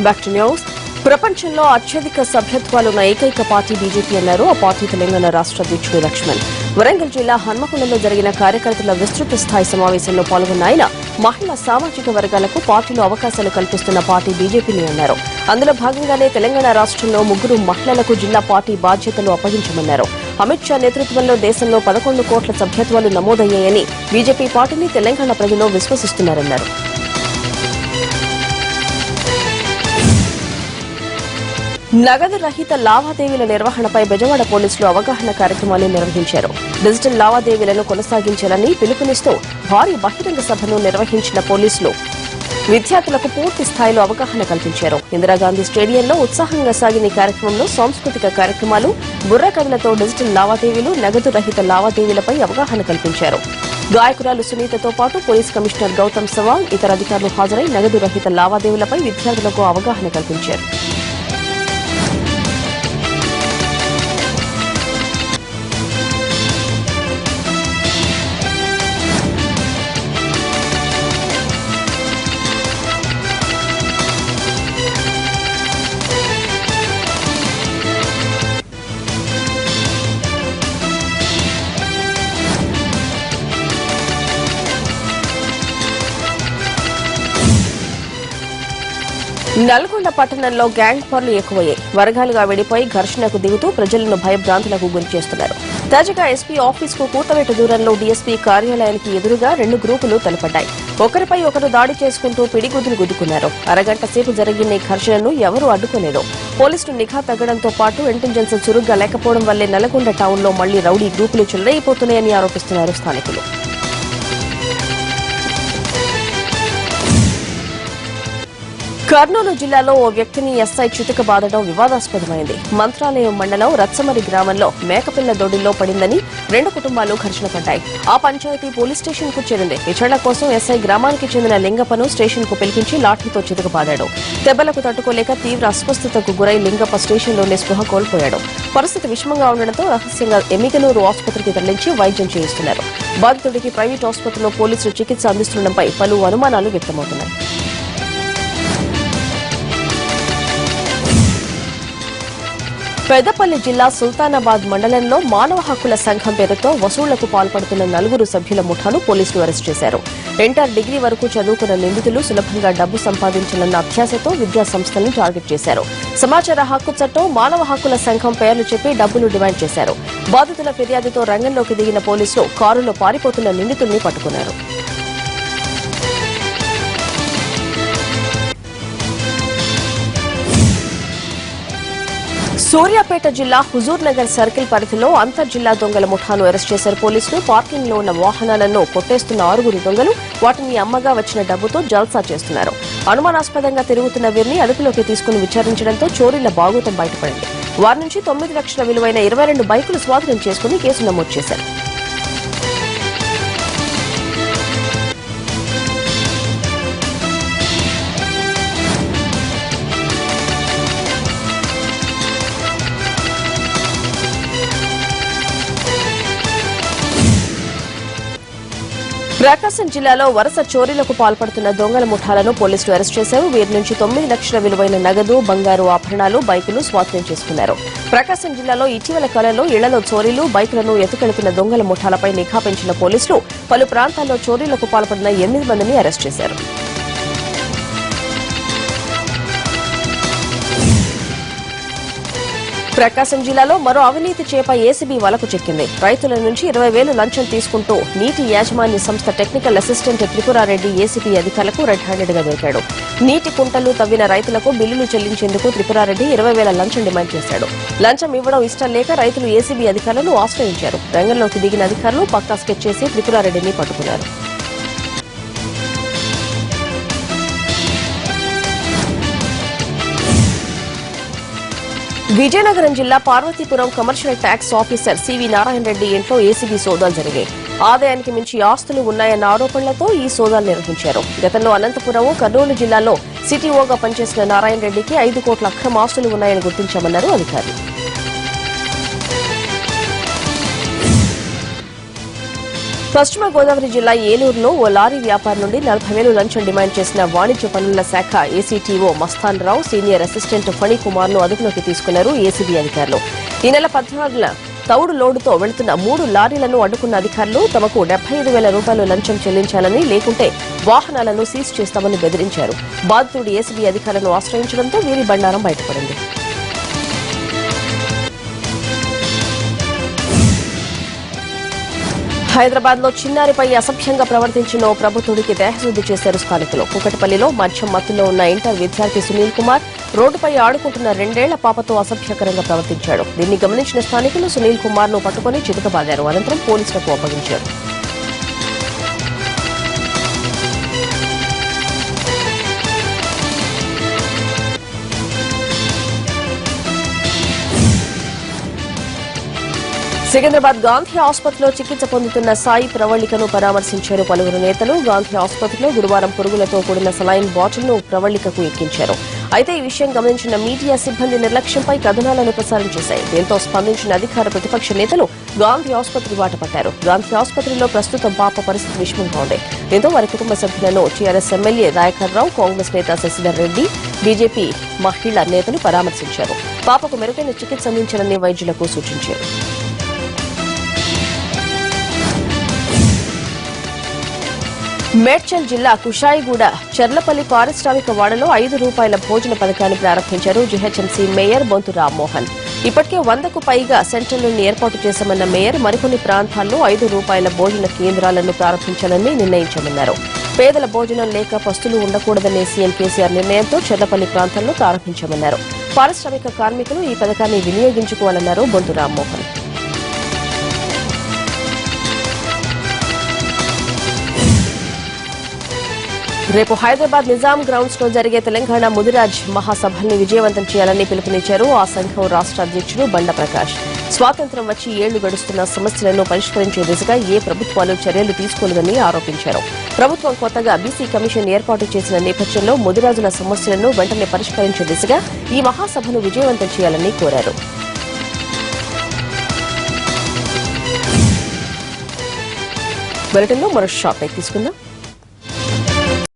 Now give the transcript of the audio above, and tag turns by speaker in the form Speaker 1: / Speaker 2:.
Speaker 1: Back to news. ప్రపంచంలో అత్యధిక సభ్యత్వాలున్న ఏకైక పార్టీ బీజేపీ అన్నారు ఆ పార్టీ తెలంగాణ రాష్ట్ర అధ్యక్షుడు లక్ష్మణ్. వరంగల్ జిల్లా హన్మకొండలో జరిగిన కార్యకర్తల విస్తృత స్థాయి సమావేశంలో పాల్గొన్న ఆయన మహిళా సామాజిక వర్గాలకు పార్టీలో అవకాశాలు కల్పిస్తున్న పార్టీ బీజేపీని అన్నారు. అందులో భాగంగానే తెలంగాణ రాష్ట్రంలో 3 మహిళలకు జిల్లా పార్టీ బాధ్యతలు అప్పగించమన్నారు. అమిత్ షా నేతృత్వంలో దేశంలో 11 కోట్ల సభ్యత్వాలు నమోదయ్యాయని బీజేపీ పార్టీని తెలంగాణ ప్రజలు విశ్వసిస్తున్నారన్నారు. నగదు రహిత లావాదేవీల నిర్వహణపై బెజవాడ పోలీసులు అవగాహన కార్యక్రమాన్ని నిర్వహించారు. డిజిటల్ లావాదేవీలను కొనసాగించాలని పిలుపునిస్తూ భారీ బహిరంగ సభను నిర్వహించిన పోలీసులు విద్యార్థులకు పూర్తి స్థాయిలో అవగాహన కల్పించారు. ఇందిరాగాంధీ స్టేడియంలో ఉత్సాహంగా సాగిన ఈ కార్యక్రమంలో సాంస్కృతిక కార్యక్రమాలు, బుర్రకథలతో డిజిటల్ లావాదేవీలు, నగదు రహిత లావాదేవీలపై అవగాహన కల్పించారు. గాయకురాలు సునీతతో పాటు పోలీస్ కమిషనర్ గౌతమ్ సవాంగ్, ఇతర అధికారులు హాజరై నగదు రహిత లావాదేవీలపై విద్యార్థులకు అవగాహన కల్పించారు. నల్గొండ పట్టణంలో గ్యాంగ్ పర్లు ఎక్కువయ్యాయి. వర్గాలుగా విడిపోయి ఘర్షణకు దిగుతూ ప్రజలను భయభ్రాంతులకు గురిచేస్తున్నారు. తాజాగా ఎస్పీ ఆఫీసుకు కూతవేట దూరంలో డీఎస్పీ కార్యాలయానికి ఎదురుగా 2 గ్రూపులు తలపడ్డాయి. ఒకరిపై ఒకరు దాడి చేసుకుంటూ పిడిగుద్దులు గుద్దుకున్నారు. అరగంట సేపు జరిగిన ఈ ఘర్షణను ఎవరూ అడ్డుకోలేదు. పోలీసులు నిఘా తగ్గడంతో పాటు ఇంటెలిజెన్స్ చురుగ్గా లేకపోవడం వల్లే నల్గొండ టౌన్లో మళ్లీ రౌడీ గ్రూపులు చెలరైపోతున్నాయని ఆరోపిస్తున్నారు స్థానికులు. కర్నూలు జిల్లాలో ఓ వ్యక్తిని ఎస్ఐ చితక బాదడం వివాదాస్పదమైంది. మంత్రాలయం మండలం రచ్చమరి గ్రామంలో మేకపిల్ల దొడ్డిలో పడిందని 2 కుటుంబాలు ఘర్షణ పడ్డాయి. ఆ పంచాయతీ పోలీస్ స్టేషన్ కు చేరింది. విచారణ కోసం ఎస్ఐ గ్రామానికి చెందిన లింగప్పను స్టేషన్ కు పిలిపించి లాఠీతో చితక బాదాడు. దెబ్బలకు తట్టుకోలేక తీవ్ర అస్వస్థతకు గురై లింగప్ప స్టేషన్లోనే స్పృహ కోల్పోయాడు. పరిస్థితి విషమంగా ఉండడంతో రహస్యంగా ఎమ్మిగనూరు ఆసుపత్రికి తరలించి వైద్యం చేయిస్తున్నారు. బాధితుడికి ప్రైవేట్ ఆసుపత్రిలో పోలీసులు చికిత్స అందిస్తుండటంపై పలు అనుమానాలు వ్యక్తమవుతున్నాయి. పెద్దపల్లి జిల్లా సుల్తానాబాద్ మండలంలో మానవ హక్కుల సంఘం పేరుతో వసూళ్లకు పాల్పడుతున్న 4 సభ్యుల ముఠాను పోలీసులు అరెస్టు చేశారు. ఇంటర్, డిగ్రీ వరకు చదువుకున్న నిందితులు సులభంగా డబ్బు సంపాదించాలన్న అభ్యాసతో విద్యా సంస్థలను టార్గెట్ చేశారు. సమాచార హక్కు చట్టం, మానవ హక్కుల సంఘం పేర్లు చెప్పి డబ్బులు డిమాండ్ చేశారు. బాధితుల ఫిర్యాదుతో రంగంలోకి దిగిన పోలీసులు కారులో పారిపోతున్న నిందితుల్ని పట్టుకున్నారు. సూర్యాపేట జిల్లా హుజూర్ నగర్ సర్కిల్ పరిధిలో అంతర్జిల్లా దొంగల ముఠాను అరెస్ట్ చేశారు పోలీసులు. పార్కింగ్ లో ఉన్న వాహనాలను కొట్టేస్తున్న 6 దొంగలు వాటిని అమ్మగా వచ్చిన డబ్బుతో జల్సా చేస్తున్నారు. అనుమానాస్పదంగా తిరుగుతున్న వీరిని అదుపులోకి తీసుకుని విచారించడంతో చోరీల బాగోతం బయటపడింది. వారి నుంచి 9 లక్షల విలువైన 22 బైకులు స్వాధీనం చేసుకుని కేసు నమోదు చేశారు. ప్రకాశం జిల్లాలో వరుస చోరీలకు పాల్పడుతున్న దొంగల ముఠాలను పోలీసులు అరెస్ట్ చేశారు. వీరి నుంచి 9 లక్షల విలువైన నగదు, బంగారు ఆభరణాలు, బైకులు స్వాధీనం చేసుకున్నారు. ప్రకాశం జిల్లాలో ఇటీవల కాలంలో ఇళ్లలో చోరీలు, బైకులను ఎత్తుకెళ్తున్న దొంగల ముఠాలపై నిఘా పెంచిన పోలీసులు పలు ప్రాంతాల్లో చోరీలకు పాల్పడిన 8 మందిని అరెస్ట్ చేశారు. ప్రకాశం జిల్లాలో మరో అవినీతి చేప ఏసీబీ వలకు చిక్కింది. రైతుల నుంచి 20,000 లంచం తీసుకుంటూ నీటి యాజమాన్య సంస్థ టెక్నికల్ అసిస్టెంట్ త్రిపురారెడ్డి ఏసీబీ అధికారులకు రెడ్ హ్యాండెడ్ గా దొరికాడు. నీటి కుంటలు తవ్విన రైతులకు బిల్లులు చెల్లించేందుకు త్రిపురారెడ్డి 20,000 లంచం డిమాండ్ చేశాడు. లంచం ఇవ్వడం ఇష్టం లేక రైతులు ఏసీబీ అధికారులను ఆశ్రయించారు. రంగంలోకి దిగిన అధికారులు పక్కా స్కెచ్ చేసి త్రిపురారెడ్డిని పట్టుకున్నారు. విజయనగరం జిల్లా Parvathipuram commercial tax officer C V Narayana Reddy ఇంట్లో ఏసీబీ సోదాలు జరిగాయి. ఆదాయానికి మించి ఆస్తులు ఉన్నాయన్న ఆరోపణలతో ఈ సోదాలు నిర్వహించారు. గతంలో అనంతపురం, కర్నూలు జిల్లాలో సిటీఓగా పనిచేసిన నారాయణ రెడ్డికి 5 కోట్ల అక్రమ ఆస్తులు ఉన్నాయని గుర్తించామన్నారు అధికారులు. పశ్చిమ గోదావరి జిల్లా ఏలూరులో ఓ లారీ వ్యాపారి నుండి 40,000 లంచం డిమాండ్ చేసిన వాణిజ్య పన్నుల శాఖ ఏసీటీఓ మస్తాన్ రావు సీనియర్ అసిస్టెంట్ ఫణికుమార్ ను అదుపులోకి తీసుకున్నారు ఏసీబీ అధికారులు. ఈ నెల 14న తౌడు లోడుతో వెళుతున్న 3 లారీలను అడ్డుకున్న అధికారులు తమకు 75,000 రూపాయలు లంచం చెల్లించాలని, లేకుంటే వాహనాలను సీజ్ చేస్తామని బెదిరించారు. బాధితుడు ఏసీబీ అధికారులను ఆశ్రయించడంతో వీరి బండారం బయటపడింది. హైదరాబాద్ లో చిన్నారిపై అసభ్యంగా ప్రవర్తించిన ఓ ప్రబుద్ధుడికి దేహశుద్ది చేశారు స్థానికులు. కుకటపల్లిలో మద్యం మత్తులో ఉన్న ఇంటర్ విద్యార్థి సునీల్ కుమార్ రోడ్డుపై ఆడుకుంటున్న 2 ఏళ్ల పాపతో అసభ్యకరంగా ప్రవర్తించాడు. దీన్ని గమనించిన స్థానికులు సునీల్ కుమార్ ను పట్టుకుని చితకబాదారు. అనంతరం పోలీసులకు అప్పగించారు. సికింద్రాబాద్ గాంధీ ఆసుపత్రిలో చికిత్స పొందుతున్న సాయి ప్రవళికను పరామర్శించారు పలువురు నేతలు. గాంధీ ఆసుపత్రిలో గురువారం పురుగులతో కూడిన సలైన్ బాటిల్ను ప్రవళికకు ఎక్కించారు. అయితే ఈ విషయం గమనించిన మీడియా సిబ్బంది నిర్లక్ష్యంపై కథనాలను ప్రసారం చేశాయి. దీంతో స్పందించిన అధికార ప్రతిపక్ష నేతలు గాంధీ ఆసుపత్రి బాట పట్టారు. గాంధీ ఆసుపత్రిలో ప్రస్తుతం పాప పరిస్థితి విషమంగా ఉంది. దీంతో వారి కుటుంబ సభ్యులను టీఆర్ఎస్ ఎమ్మెల్యే దయాకర్ రావు, కాంగ్రెస్ నేత శశిధర్ రెడ్డి, బీజేపీ మహిళా నేతలు పరామర్శించారు. పాపకు మెరుగైన చికిత్స అందించాలని వైద్యులకు సూచించారు. మేడ్చల్ జిల్లా కుషాయిగూడ చర్లపల్లి పారిశ్రామిక వాడలో 5 రూపాయల భోజన పథకాన్ని ప్రారంభించారు జీహెచ్ఎంసీ మేయర్ బొంతు రామ్మోహన్. ఇప్పటికే 100కు పైగా సెంటర్లను ఏర్పాటు చేశామన్న మేయర్ మరికొన్ని ప్రాంతాల్లో 5 రూపాయల భోజన కేంద్రాలను ప్రారంభించాలని నిర్ణయించామన్నారు. పేదల భోజనం లేక పస్తులు ఉండకూడదనే సీఎం కేసీఆర్ నిర్ణయంతో చర్లపల్లి ప్రాంతాల్లో ప్రారంభించామన్నారు. పారిశ్రామిక కార్మికులు ఈ పథకాన్ని వినియోగించుకోవాలన్నారు బొంతు రామ్మోహన్. రేపు హైదరాబాద్ నిజాం గ్రౌండ్స్ లో జరిగే తెలంగాణ ముదిరాజ్ మహాసభల్ని విజయవంతం చేయాలని పిలుపునిచ్చారు ఆ సంఘం రాష్ట్ర అధ్యక్షుడు బండ ప్రకాష్. స్వాతంత్ర్యం వచ్చి 7 ఏళ్లు గడుస్తున్న సమస్యలను పరిష్కరించే దిశగా ఏ ప్రభుత్వాలు చర్యలు తీసుకోలేదని ఆరోపించారు. ప్రభుత్వం కొత్తగా బీసీ కమిషన్ ఏర్పాటు చేసిన నేపథ్యంలో ముదిరాజుల సమస్యలను వెంటనే పరిష్కరించే దిశగా ఈ మహాసభను విజయవంతం చేయాలని కోరారు. బులెటిన్లో మరో షార్ట్ బ్రేక్ తీసుకుందాం.